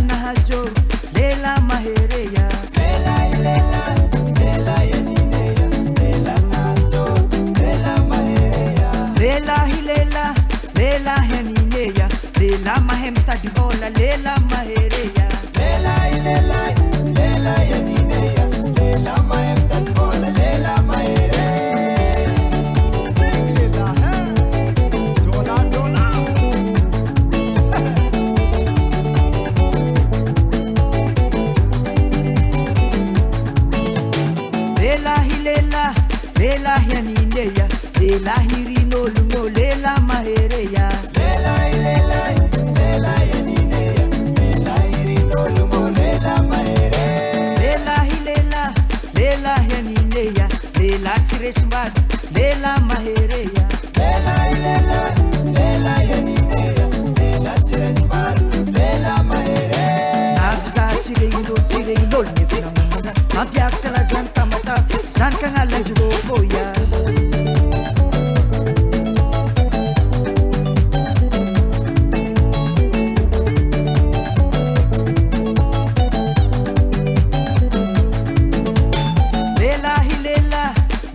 nahajo lela mahereya lela lela lela yenineya lela nahajo lela mahereya lela hilela lela henineya lela mahemta dibola lela mahereya lela lela lela yenineya lela mahemta dibola lela mahereya lela henineya lela hirino lungo lela mahereya lela lela lela yenineya lela hirino lungo lela mahereya lela hilela lela henineya lela tiresmad lela mahereya lela lela lela yenineya lela tiresmad lela mahereya nagza tirengidol ne finamana apiakala zanta mata sankanga lajugo boya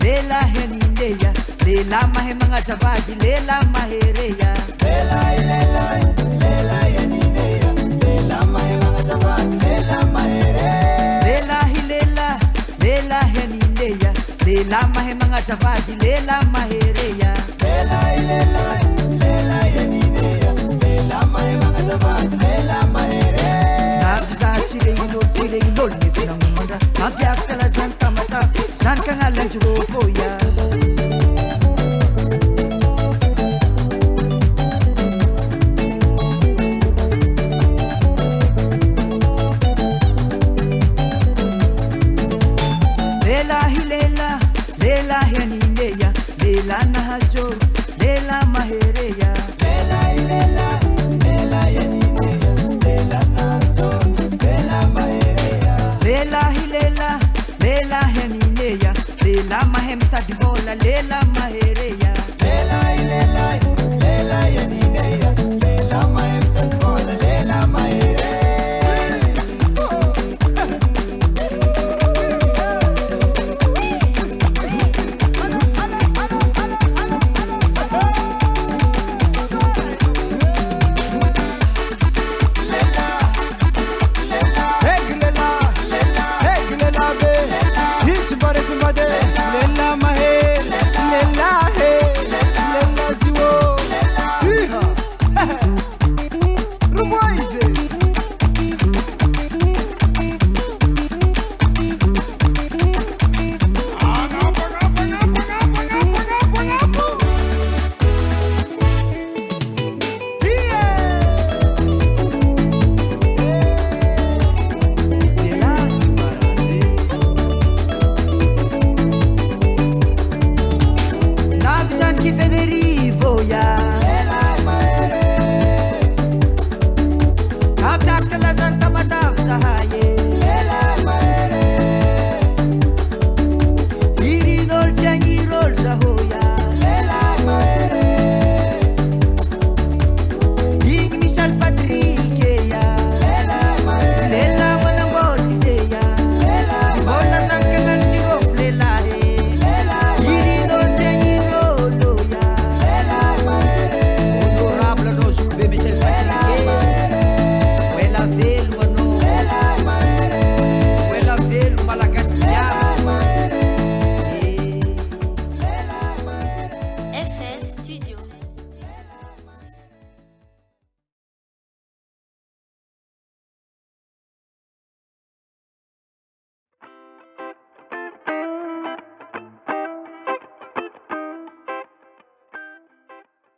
lela henineya lela mahemanga javadi lela mahereya lela lela lela yenineya lela mahemanga javadi lela mahereya lela hilela lela henineya lela mahemanga javadi lela mahereya lela lela lela yenineya lela mahemanga javadi lela mahereya nagza tirengidol ne finamana apiakala zanta mata sankanga lajugo boya lela henineya lela nahajo lela mahereya lela lela lela yenineya lela nahajo lela mahereya lela hilela lela henineya lela mahemta dibola lela mahereya